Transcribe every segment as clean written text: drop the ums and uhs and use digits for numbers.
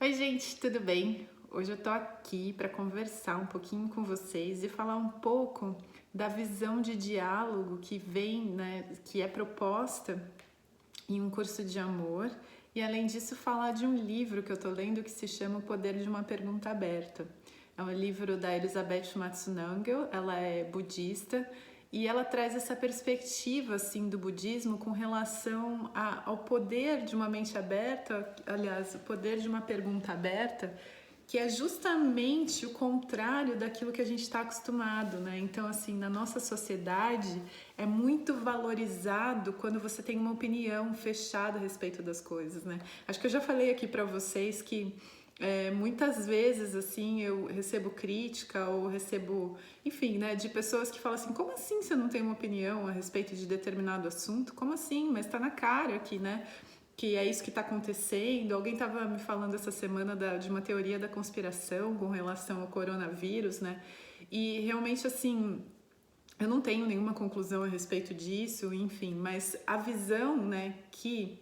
Oi, gente, tudo bem? Hoje eu tô aqui para conversar um pouquinho com vocês e falar um pouco da visão de diálogo que vem, né, que é proposta em um curso de amor e, além disso, falar de um livro que eu tô lendo que se chama O Poder de uma Pergunta Aberta. É um livro da Elizabeth Matsunangel, ela é budista e ela traz essa perspectiva assim do budismo com relação ao poder de uma mente aberta, aliás, o poder de uma pergunta aberta, que é justamente o contrário daquilo que a gente está acostumado, né? Então, assim, na nossa sociedade é muito valorizado quando você tem uma opinião fechada a respeito das coisas, né? Acho que eu já falei aqui para vocês que muitas vezes, assim, eu recebo crítica ou recebo, enfim, né, de pessoas que falam assim, como assim você não tem uma opinião a respeito de determinado assunto? Como assim? Mas tá na cara aqui, né? Que é isso que está acontecendo. Alguém estava me falando essa semana de uma teoria da conspiração com relação ao coronavírus, né? E realmente, assim, eu não tenho nenhuma conclusão a respeito disso, enfim, mas a visão, né, que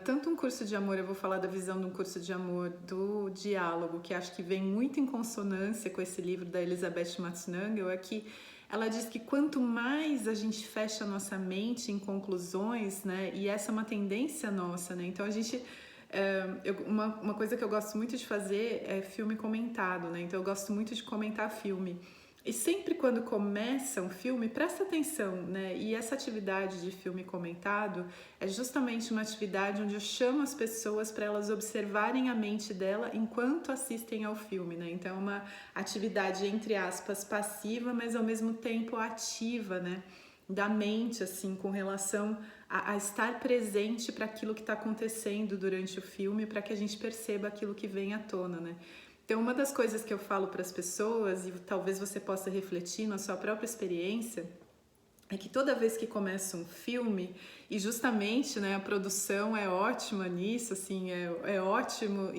tanto um curso de amor, eu vou falar da visão de um curso de amor do diálogo, que acho que vem muito em consonância com esse livro da Elizabeth Matsunangel, é que ela diz que quanto mais a gente fecha a nossa mente em conclusões, né, e essa é uma tendência nossa, né, então a gente uma coisa que eu gosto muito de fazer é filme comentado, né? Então eu gosto muito de comentar filme. E sempre quando começa um filme, presta atenção, né? E essa atividade de filme comentado é justamente uma atividade onde eu chamo as pessoas para elas observarem a mente dela enquanto assistem ao filme, né? Então é uma atividade, entre aspas, passiva, mas ao mesmo tempo ativa, né? Da mente, assim, com relação a estar presente para aquilo que está acontecendo durante o filme, para que a gente perceba aquilo que vem à tona, né? Então, uma das coisas que eu falo para as pessoas, e talvez você possa refletir na sua própria experiência, é que toda vez que começa um filme, e justamente, né, a produção é ótima nisso, assim, é ótimo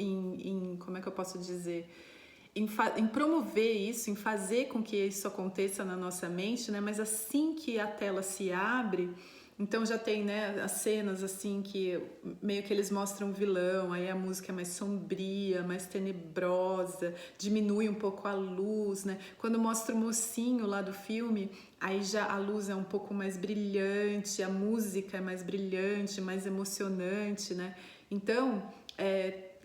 como é que eu posso dizer, em promover isso, em fazer com que isso aconteça na nossa mente, né? Mas assim que a tela se abre, então já tem, né, as cenas assim que meio que eles mostram o vilão, aí a música é mais sombria, mais tenebrosa, diminui um pouco a luz, né? Quando mostra o mocinho lá do filme, aí já a luz é um pouco mais brilhante, a música é mais brilhante, mais emocionante, né? Então,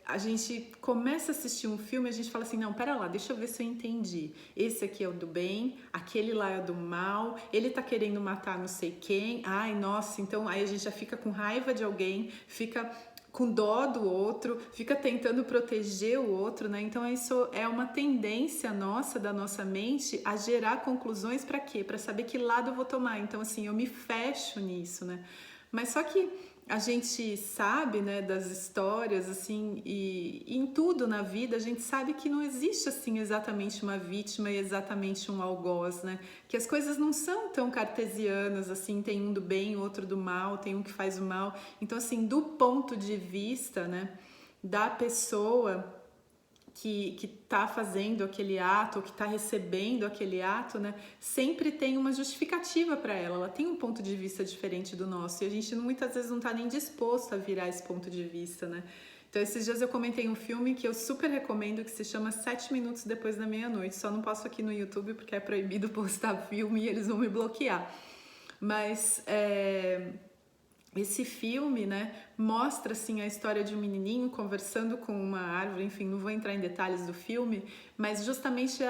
a gente começa a assistir um filme e a gente fala assim, não, pera lá, deixa eu ver se eu entendi. Esse aqui é o do bem, aquele lá é o do mal, ele tá querendo matar não sei quem, ai, nossa, então aí a gente já fica com raiva de alguém, fica com dó do outro, fica tentando proteger o outro, né? Então isso é uma tendência nossa, da nossa mente, a gerar conclusões para quê? Para saber que lado eu vou tomar. Então assim, eu me fecho nisso, né? Mas só que a gente sabe, né, das histórias, assim, e em tudo na vida a gente sabe que não existe, assim, exatamente uma vítima e exatamente um algoz, né? Que as coisas não são tão cartesianas, assim, tem um do bem, outro do mal, tem um que faz o mal. Então, assim, do ponto de vista, né, da pessoa que está fazendo aquele ato, ou que está recebendo aquele ato, né, sempre tem uma justificativa para ela tem um ponto de vista diferente do nosso, e a gente muitas vezes não está nem disposto a virar esse ponto de vista, né. Então esses dias eu comentei um filme que eu super recomendo, que se chama 7 minutos depois da meia-noite, só não posso aqui no YouTube porque é proibido postar filme e eles vão me bloquear, mas esse filme, né, mostra assim a história de um menininho conversando com uma árvore, enfim, não vou entrar em detalhes do filme, mas justamente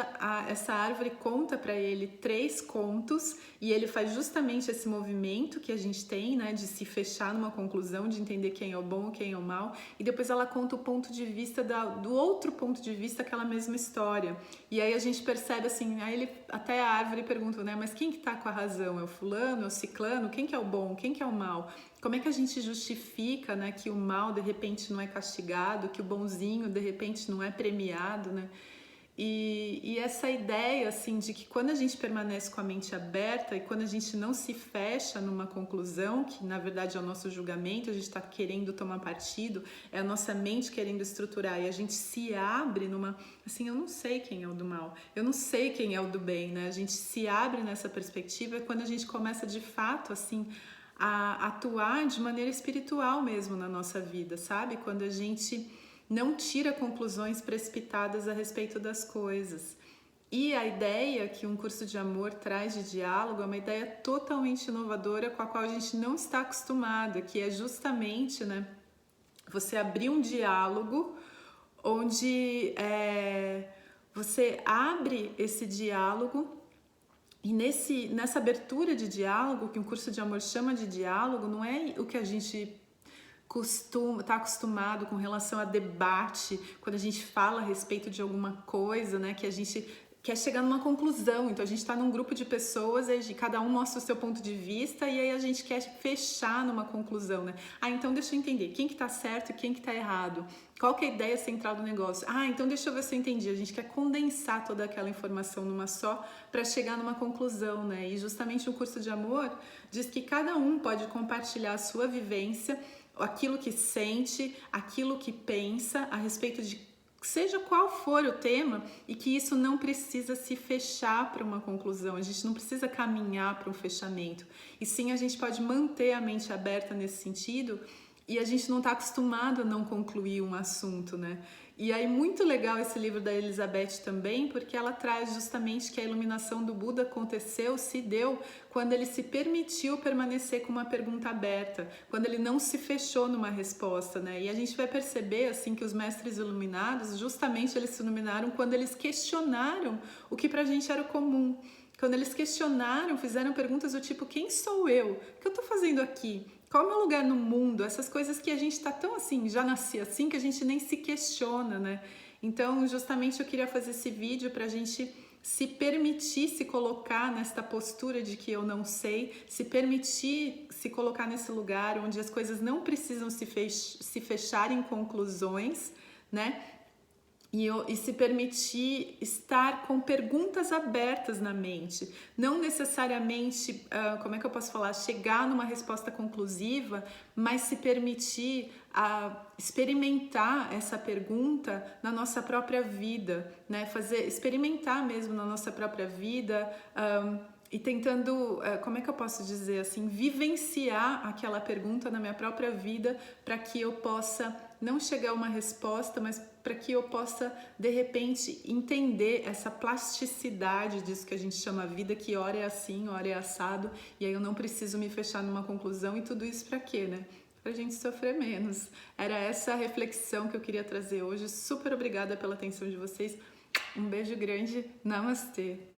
essa árvore conta para ele 3 contos e ele faz justamente esse movimento que a gente tem, né, de se fechar numa conclusão, de entender quem é o bom, quem é o mal, e depois ela conta o ponto de vista do outro ponto de vista, aquela mesma história. E aí a gente percebe assim, aí ele até a árvore pergunta, né, mas quem que tá com a razão? É o fulano, é o ciclano? Quem que é o bom? Quem que é o mal? Como é que a gente justifica, né, que o mal de repente não é castigado, que o bonzinho de repente não é premiado, né? E essa ideia assim de que quando a gente permanece com a mente aberta e quando a gente não se fecha numa conclusão, que na verdade é o nosso julgamento, a gente está querendo tomar partido, é a nossa mente querendo estruturar e a gente se abre numa, assim, eu não sei quem é o do mal, eu não sei quem é o do bem, né? A gente se abre nessa perspectiva quando a gente começa de fato assim a atuar de maneira espiritual mesmo na nossa vida, sabe? Quando a gente não tira conclusões precipitadas a respeito das coisas. E a ideia que um curso de amor traz de diálogo é uma ideia totalmente inovadora com a qual a gente não está acostumado, que é justamente, né, você abrir um diálogo onde você abre esse diálogo e nessa abertura de diálogo, que um curso de amor chama de diálogo, não é o que a gente está acostumado com relação a debate, quando a gente fala a respeito de alguma coisa, né, que a gente quer chegar numa conclusão. Então a gente está num grupo de pessoas, e cada um mostra o seu ponto de vista e aí a gente quer fechar numa conclusão, né? Ah, então deixa eu entender quem que tá certo e quem que tá errado. Qual que é a ideia central do negócio? Ah, então deixa eu ver se eu entendi. A gente quer condensar toda aquela informação numa só para chegar numa conclusão, né? E justamente o curso de amor diz que cada um pode compartilhar a sua vivência, aquilo que sente, aquilo que pensa a respeito de seja qual for o tema, e que isso não precisa se fechar para uma conclusão, a gente não precisa caminhar para um fechamento, e sim a gente pode manter a mente aberta nesse sentido, e a gente não está acostumado a não concluir um assunto, né? E aí muito legal esse livro da Elizabeth também, porque ela traz justamente que a iluminação do Buda se deu quando ele se permitiu permanecer com uma pergunta aberta, quando ele não se fechou numa resposta, né? E a gente vai perceber assim que os mestres iluminados, justamente eles se iluminaram quando eles questionaram o que pra gente era comum. Quando eles questionaram, fizeram perguntas do tipo, quem sou eu? O que eu tô fazendo aqui? Qual é o meu lugar no mundo? Essas coisas que a gente tá tão assim, já nasci assim, que a gente nem se questiona, né? Então, justamente eu queria fazer esse vídeo pra gente se permitir se colocar nesta postura de que eu não sei, se permitir se colocar nesse lugar onde as coisas não precisam se fechar em conclusões, né? E se permitir estar com perguntas abertas na mente, não necessariamente, como é que eu posso falar, chegar numa resposta conclusiva, mas se permitir experimentar essa pergunta na nossa própria vida, né? Experimentar mesmo na nossa própria vida, e tentando, como é que eu posso dizer assim, vivenciar aquela pergunta na minha própria vida para que eu possa não chegar a uma resposta, mas para que eu possa, de repente, entender essa plasticidade disso que a gente chama vida, que hora é assim, hora é assado, e aí eu não preciso me fechar numa conclusão, e tudo isso para quê, né? Pra gente sofrer menos. Era essa a reflexão que eu queria trazer hoje. Super obrigada pela atenção de vocês. Um beijo grande. Namastê.